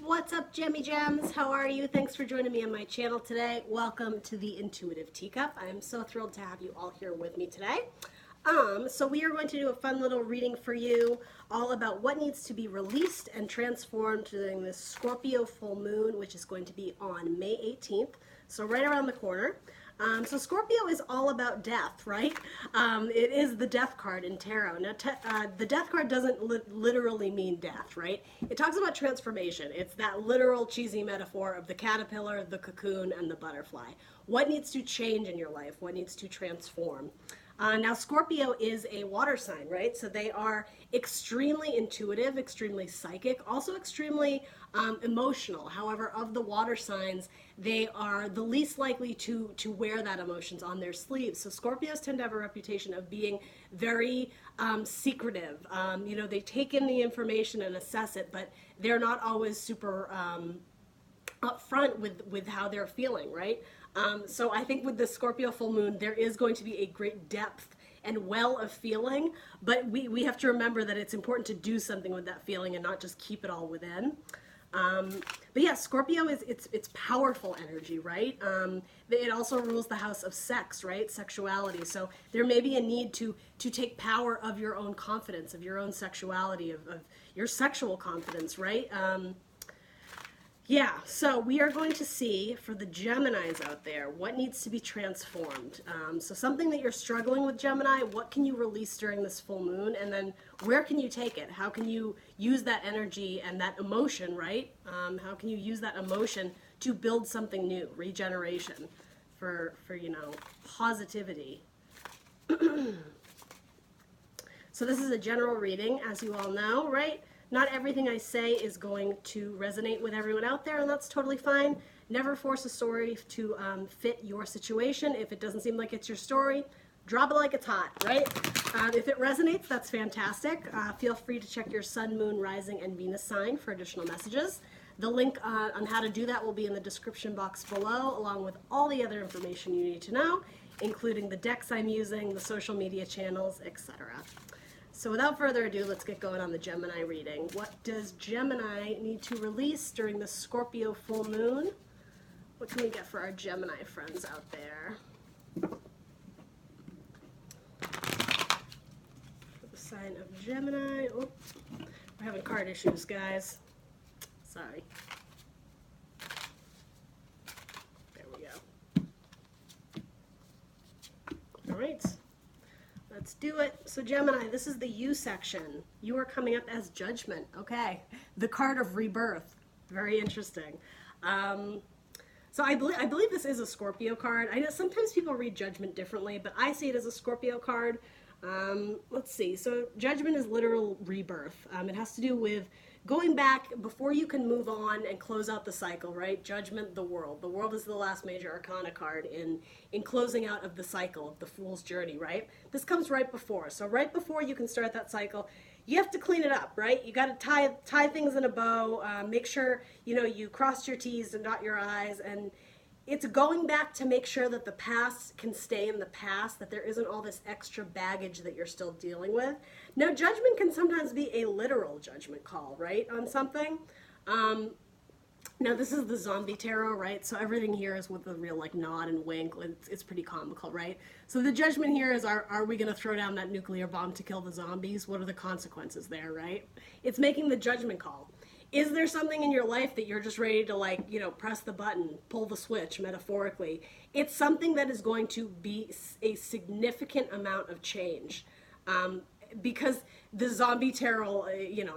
What's up, Gemmy Gems? How are you? Thanks for joining me on my channel today. Welcome to the Intuitive Teacup. I am so thrilled to have you all here with me today. So we are going to do a fun little reading for you all about what needs to be released and transformed during this Scorpio full moon, which is going to be on May 18th. So right around the corner. So Scorpio is all about death, right? It is the death card in tarot. Now, the death card doesn't literally mean death, right? It talks about transformation. It's that literal cheesy metaphor of the caterpillar, the cocoon, and the butterfly. What needs to change in your life? What needs to transform? Now, Scorpio is a water sign, right? So they are extremely intuitive, extremely psychic, also extremely emotional. However, of the water signs, they are the least likely to wear that emotions on their sleeves. So Scorpios tend to have a reputation of being very secretive. They take in the information and assess it, but they're not always super upfront with how they're feeling, right? So I think with the Scorpio full moon, there is going to be a great depth and well of feeling, but we have to remember that it's important to do something with that feeling and not just keep it all within. But yeah, Scorpio it's powerful energy, right? It also rules the house of sex, right? Sexuality. So there may be a need to take power of your own confidence, of your own sexuality, of your sexual confidence, right? Yeah, so we are going to see for the Geminis out there what needs to be transformed. So something that you're struggling with, Gemini, what can you release during this full moon? And then where can you take it? How can you use that energy and that emotion, right? How can you use that emotion to build something new, regeneration, for positivity? So this is a general reading, as you all know, right? Not everything I say is going to resonate with everyone out there, and that's totally fine. Never force a story to fit your situation. If it doesn't seem like it's your story, drop it like it's hot, right? If it resonates, that's fantastic. Feel free to check your sun, moon, rising, and Venus sign for additional messages. The link on how to do that will be in the description box below, along with all the other information you need to know, including the decks I'm using, the social media channels, etc. So without further ado, let's get going on the Gemini reading. What does Gemini need to release during the Scorpio full moon? What can we get for our Gemini friends out there? For the sign of Gemini. Oh, we're having card issues, guys. Sorry. There we go. All right. Let's do it. So Gemini, this is the you section. You are coming up as Judgment. Okay. The card of rebirth. Very interesting. So I believe this is a Scorpio card. I know sometimes people read Judgment differently, but I see it as a Scorpio card. Let's see. So Judgment is literal rebirth. It has to do with going back before you can move on and close out the cycle, right? Judgment, the world. The world is the last major arcana card in closing out of the cycle of the Fool's Journey, right? This comes right before. So right before you can start that cycle, you have to clean it up, right? You got to tie things in a bow, make sure, you cross your T's and dot your I's, and it's going back to make sure that the past can stay in the past, that there isn't all this extra baggage that you're still dealing with. Now, judgment can sometimes be a literal judgment call, right, on something. Now, this is the zombie tarot, right? So everything here is with a real, nod and wink. It's pretty comical, right? So the judgment here is, are we going to throw down that nuclear bomb to kill the zombies? What are the consequences there, right? It's making the judgment call. Is there something in your life that you're just ready to press the button, pull the switch, metaphorically? It's something that is going to be a significant amount of change. Because the zombie tarot,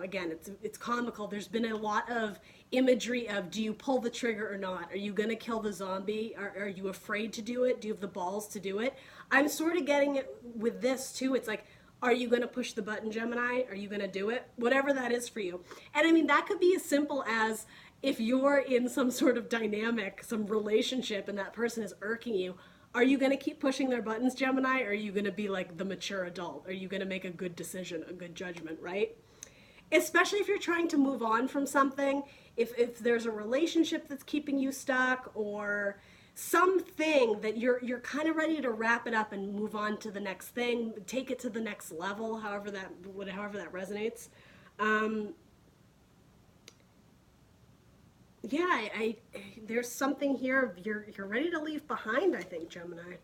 again, it's comical. There's been a lot of imagery of, do you pull the trigger or not? Are you going to kill the zombie? Are you afraid to do it? Do you have the balls to do it? I'm sort of getting it with this too. It's like, are you going to push the button, Gemini? Are you going to do it? Whatever that is for you. And I mean, that could be as simple as if you're in some sort of dynamic, some relationship, and that person is irking you. Are you going to keep pushing their buttons, Gemini? Or are you going to be like the mature adult? Are you going to make a good decision, a good judgment, right? Especially if you're trying to move on from something, if there's a relationship that's keeping you stuck, or something that you're kind of ready to wrap it up and move on to the next thing, take it to the next level, however that resonates. Yeah, there's something here you're ready to leave behind, I think, Gemini.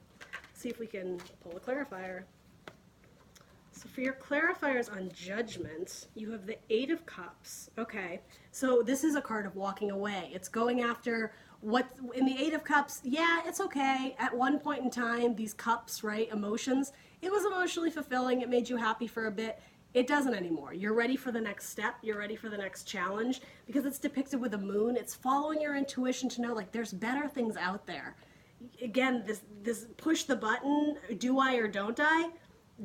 See if we can pull a clarifier. So for your clarifiers on judgment, you have the Eight of Cups. Okay, so this is a card of walking away. It's going after what in the Eight of Cups. Yeah, it's okay. At one point in time, these cups, right, emotions, it was emotionally fulfilling. It made you happy for a bit. It doesn't anymore. You're ready for the next step. You're ready for the next challenge because it's depicted with a moon. It's following your intuition to know like there's better things out there. Again, this push the button, do I or don't I?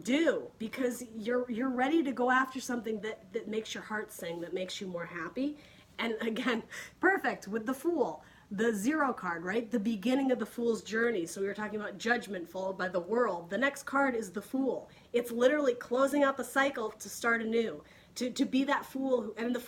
Do, because you're ready to go after something that makes your heart sing, that makes you more happy. And again, perfect with the Fool, the Zero card, right? The beginning of the Fool's journey. So we were talking about judgment followed by the World. The next card is the Fool. It's literally closing out the cycle to start anew. To be that fool, and the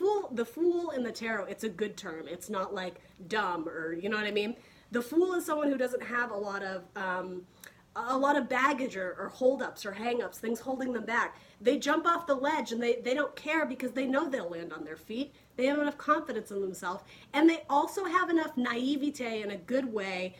fool in the tarot, it's a good term. It's not like dumb or you know what I mean. The Fool is someone who doesn't have a lot of baggage or holdups or hangups, things holding them back. They jump off the ledge and they don't care because they know they'll land on their feet. They have enough confidence in themselves. And they also have enough naivete in a good way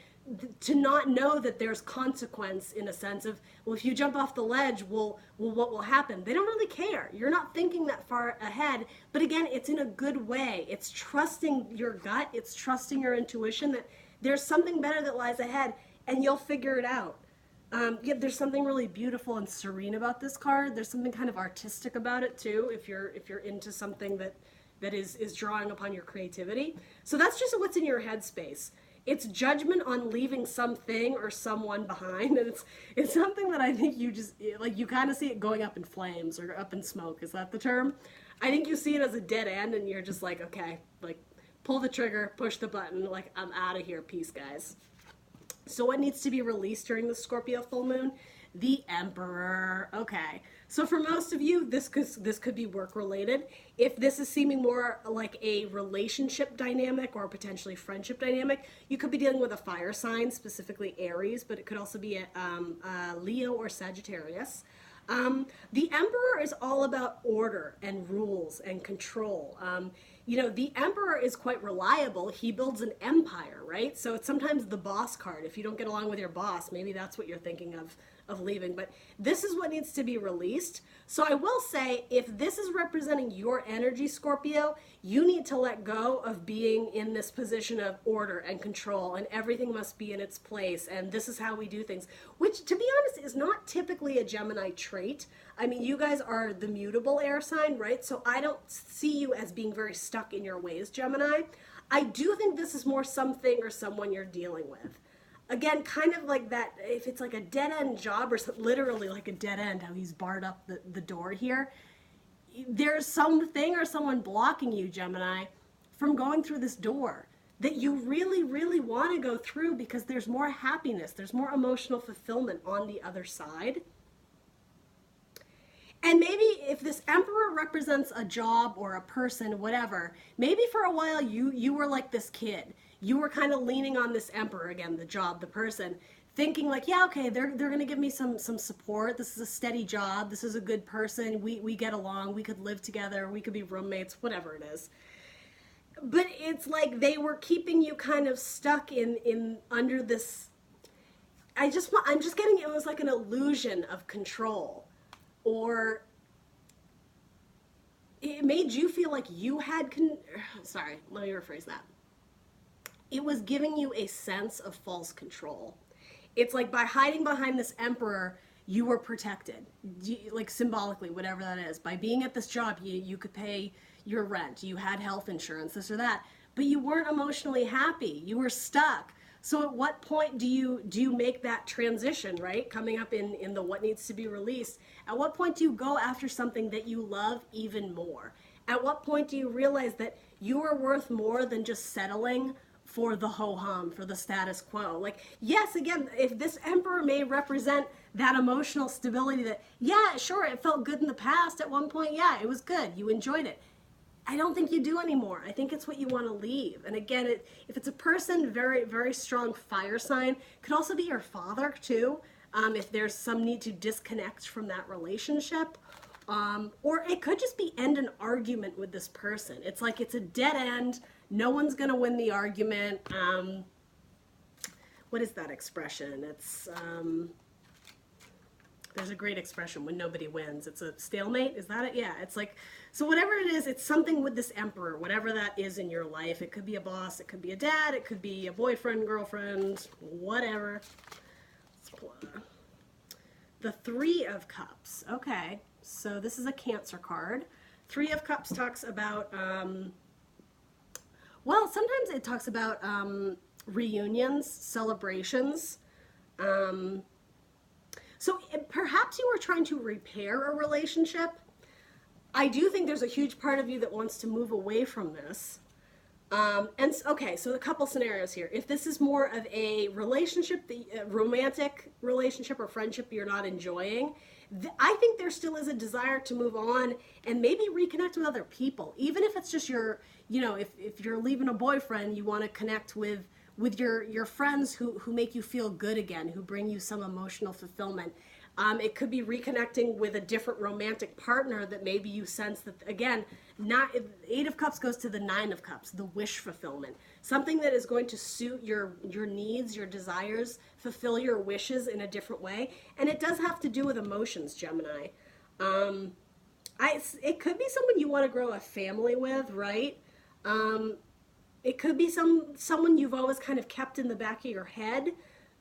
to not know that there's consequence in a sense of, well, if you jump off the ledge, well, what will happen? They don't really care. You're not thinking that far ahead. But again, it's in a good way. It's trusting your gut. It's trusting your intuition that there's something better that lies ahead and you'll figure it out. Yeah, there's something really beautiful and serene about this card. There's something kind of artistic about it too, if you're into something that is drawing upon your creativity. So that's just what's in your headspace. It's judgment on leaving something or someone behind, and it's something that I think you just like you kind of see it going up in flames or up in smoke. Is that the term? I think you see it as a dead end, and you're just like, okay, like pull the trigger, push the button, like I'm out of here, peace, guys. So what needs to be released during the Scorpio full moon? The Emperor. Okay. So for most of you, this could be work related. If this is seeming more like a relationship dynamic or potentially friendship dynamic, you could be dealing with a fire sign, specifically Aries, but it could also be a Leo or Sagittarius. The Emperor is all about order and rules and control. The Emperor is quite reliable. He builds an empire, right? So it's sometimes the boss card. If you don't get along with your boss, maybe that's what you're thinking of leaving. But this is what needs to be released. So I will say, if this is representing your energy, Scorpio, you need to let go of being in this position of order and control, and everything must be in its place, and this is how we do things, which, to be honest, is not typically a Gemini trait. I mean, you guys are the mutable air sign, right? So I don't see you as being very stuck in your ways, Gemini. I do think this is more something or someone you're dealing with. Again, kind of like that, if it's like a dead-end job or literally like a dead end, how he's barred up the door here, there's something or someone blocking you, Gemini, from going through this door that you really, really want to go through because there's more happiness, there's more emotional fulfillment on the other side. And maybe if this Emperor represents a job or a person, whatever, maybe for a while you were like this kid. You were kind of leaning on this Emperor, again, the job, the person, thinking like, yeah, okay, they're going to give me some support. This is a steady job. This is a good person. We get along. We could live together. We could be roommates, whatever it is. But it's like they were keeping you kind of stuck in under this. I'm just getting, it was like an illusion of control. Or it made you feel like you had, sorry, let me rephrase that. It was giving you a sense of false control. It's like by hiding behind this Emperor, you were protected, like symbolically, whatever that is. By being at this job, you could pay your rent, you had health insurance, this or that, but you weren't emotionally happy. You were stuck. So at what point do you make that transition, right? Coming up in the what needs to be released. At what point do you go after something that you love even more? At what point do you realize that you are worth more than just settling for the ho-hum, for the status quo? Like, yes, again, if this Emperor may represent that emotional stability that, yeah, sure, it felt good in the past at one point. Yeah, it was good. You enjoyed it. I don't think you do anymore. I think it's what you want to leave. And again, if it's a person, very, very strong fire sign, could also be your father too, if there's some need to disconnect from that relationship. Or it could just be end an argument with this person. It's like it's a dead end. No one's going to win the argument. What is that expression? It's there's a great expression when nobody wins. It's a stalemate. Is that it? Yeah. It's like, so whatever it is, it's something with this emperor, whatever that is in your life. It could be a boss. It could be a dad. It could be a boyfriend, girlfriend, whatever. The Three of Cups. Okay. So this is a Cancer card. Three of Cups talks about, well, sometimes it talks about reunions, celebrations. So perhaps you were trying to repair a relationship. I do think there's a huge part of you that wants to move away from this. Okay, so a couple scenarios here. If this is more of a relationship, a romantic relationship or friendship you're not enjoying, I think there still is a desire to move on and maybe reconnect with other people. Even if it's just your, if you're leaving a boyfriend, you want to connect with your friends who make you feel good again, who bring you some emotional fulfillment. It could be reconnecting with a different romantic partner that maybe you sense that, again, Eight of Cups goes to the Nine of Cups, the wish fulfillment. Something that is going to suit your needs, your desires, fulfill your wishes in a different way. And it does have to do with emotions, Gemini. It could be someone you want to grow a family with, right? It could be someone you've always kind of kept in the back of your head,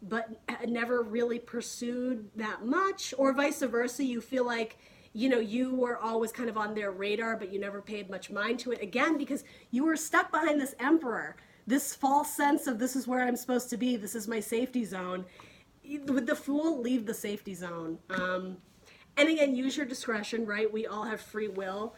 but never really pursued that much, or vice versa. You feel like, you were always kind of on their radar, but you never paid much mind to it. Again, because you were stuck behind this emperor, this false sense of this is where I'm supposed to be, this is my safety zone. With the Fool, leave the safety zone. And again, use your discretion, right? We all have free will.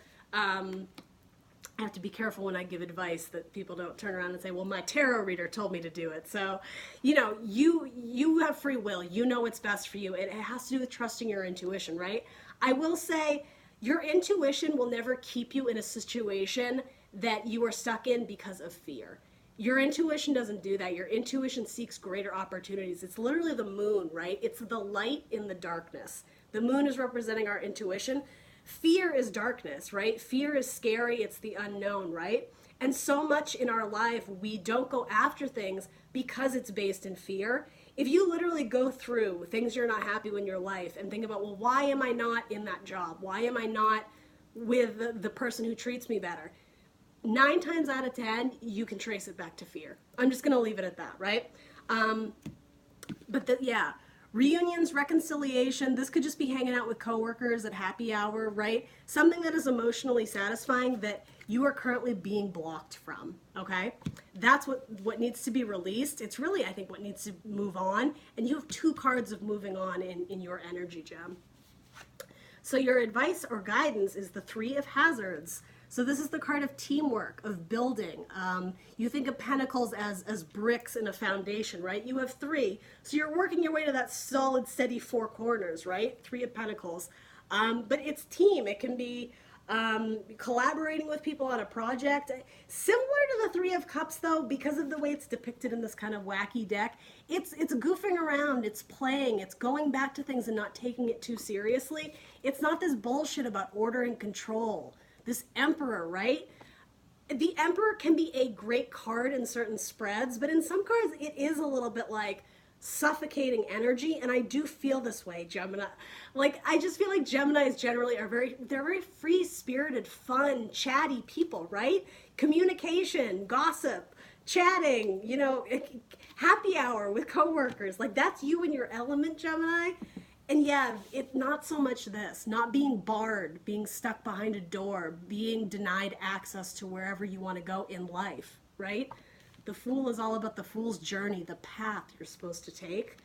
I have to be careful when I give advice that people don't turn around and say, well, my tarot reader told me to do it. So, you have free will. You know what's best for you. It has to do with trusting your intuition, right? I will say your intuition will never keep you in a situation that you are stuck in because of fear. Your intuition doesn't do that. Your intuition seeks greater opportunities. It's literally the moon, right? It's the light in the darkness. The moon is representing our intuition. Fear is darkness, right? Fear is scary. It's the unknown, right? And so much in our life, we don't go after things because it's based in fear. If you literally go through things you're not happy with in your life and think about, well, why am I not in that job? Why am I not with the person who treats me better? 9 times out of 10, you can trace it back to fear. I'm just going to leave it at that, right? Reunions, reconciliation, this could just be hanging out with coworkers at happy hour, right? Something that is emotionally satisfying that you are currently being blocked from, okay? That's what needs to be released. It's really, I think, what needs to move on. And you have 2 cards of moving on in your energy gem. So your advice or guidance is the Three of Hazards. So this is the card of teamwork, of building. You think of pentacles as bricks in a foundation, right? You have 3. So you're working your way to that solid, steady 4 corners, right? 3 of Pentacles. But it's team. It can be collaborating with people on a project. Similar to the Three of Cups, though, because of the way it's depicted in this kind of wacky deck, it's goofing around, it's playing, it's going back to things and not taking it too seriously. It's not this bullshit about order and control. This Emperor, right? The Emperor can be a great card in certain spreads, but in some cards it is a little bit like suffocating energy, and I do feel this way, Gemini. Like, I just feel like Geminis generally are they're very free-spirited, fun, chatty people, right? Communication, gossip, chatting, happy hour with coworkers. Like, that's you in your element, Gemini. And yeah, it not so much this, not being barred, being stuck behind a door, being denied access to wherever you want to go in life, right? The Fool is all about the Fool's journey, the path you're supposed to take.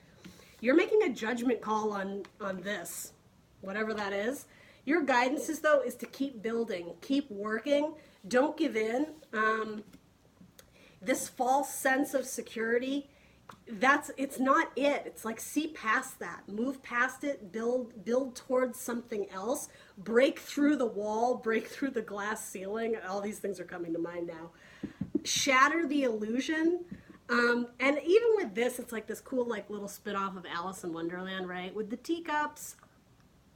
You're making a judgment call on this, whatever that is. Your guidance is, though, is to keep building, keep working, don't give in. This false sense of security, it's not it. It's like, see past that, move past it, build towards something else, break through the wall, break through the glass ceiling. All these things are coming to mind now. Shatter the illusion. And even with this, it's like this cool, like, little spin-off of Alice in Wonderland, right? With the teacups,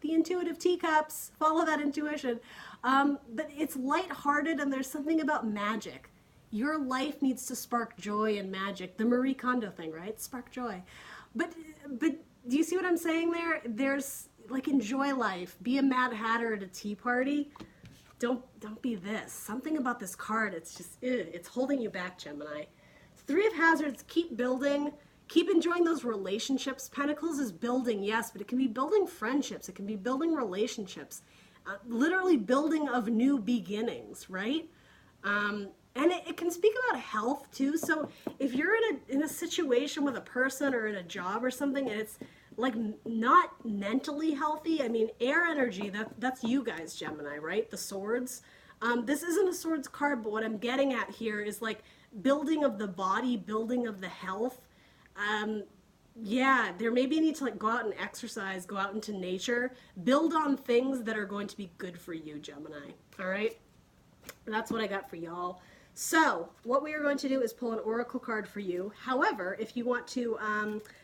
the intuitive teacups. Follow that intuition. But it's lighthearted, and there's something about magic. Your life needs to spark joy and magic. The Marie Kondo thing, right? Spark joy. But do you see what I'm saying there? There's like, enjoy life. Be a Mad Hatter at a tea party. Don't be this. Something about this card, it's just, it's holding you back, Gemini. Three of Hazards, keep building. Keep enjoying those relationships. Pentacles is building, yes, but it can be building friendships. It can be building relationships. Literally building of new beginnings, right? And it can speak about health too. So if you're in a situation with a person or in a job or something, and it's like not mentally healthy, I mean, air energy, that's you guys, Gemini, right? The swords. This isn't a swords card, but what I'm getting at here is like building of the body, building of the health. Yeah, there maybe you need to like go out and exercise, go out into nature, build on things that are going to be good for you, Gemini. All right. That's what I got for y'all. So what we are going to do is pull an oracle card for you. However, if you want to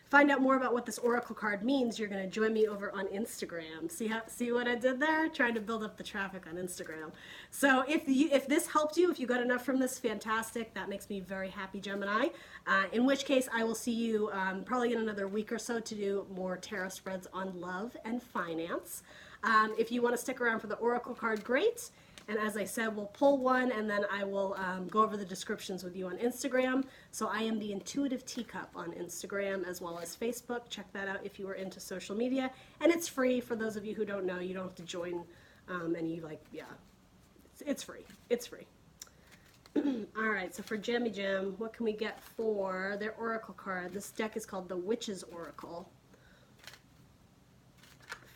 find out more about what this oracle card means, you're going to join me over on Instagram. See what I did there? Trying to build up the traffic on Instagram. So if this helped you, if you got enough from this, fantastic. That makes me very happy, Gemini. In which case, I will see you probably in another week or so to do more tarot spreads on love and finance. If you want to stick around for the oracle card, great. And as I said, we'll pull one, and then I will go over the descriptions with you on Instagram. So I am the Intuitive Teacup on Instagram as well as Facebook. Check that out if you are into social media. And it's free for those of you who don't know. You don't have to join any, like, yeah. It's free. It's free. All right, so for Gemmy Gem, what can we get for their oracle card? This deck is called the Witch's Oracle.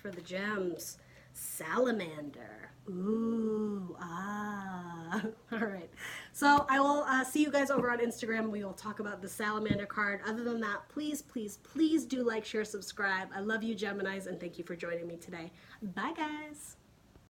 For the gems, Salamander. Ooh, ah. All right. So I will see you guys over on Instagram. We will talk about the Salamander card. Other than that, please, please, please do like, share, subscribe. I love you, Geminis, and thank you for joining me today. Bye, guys.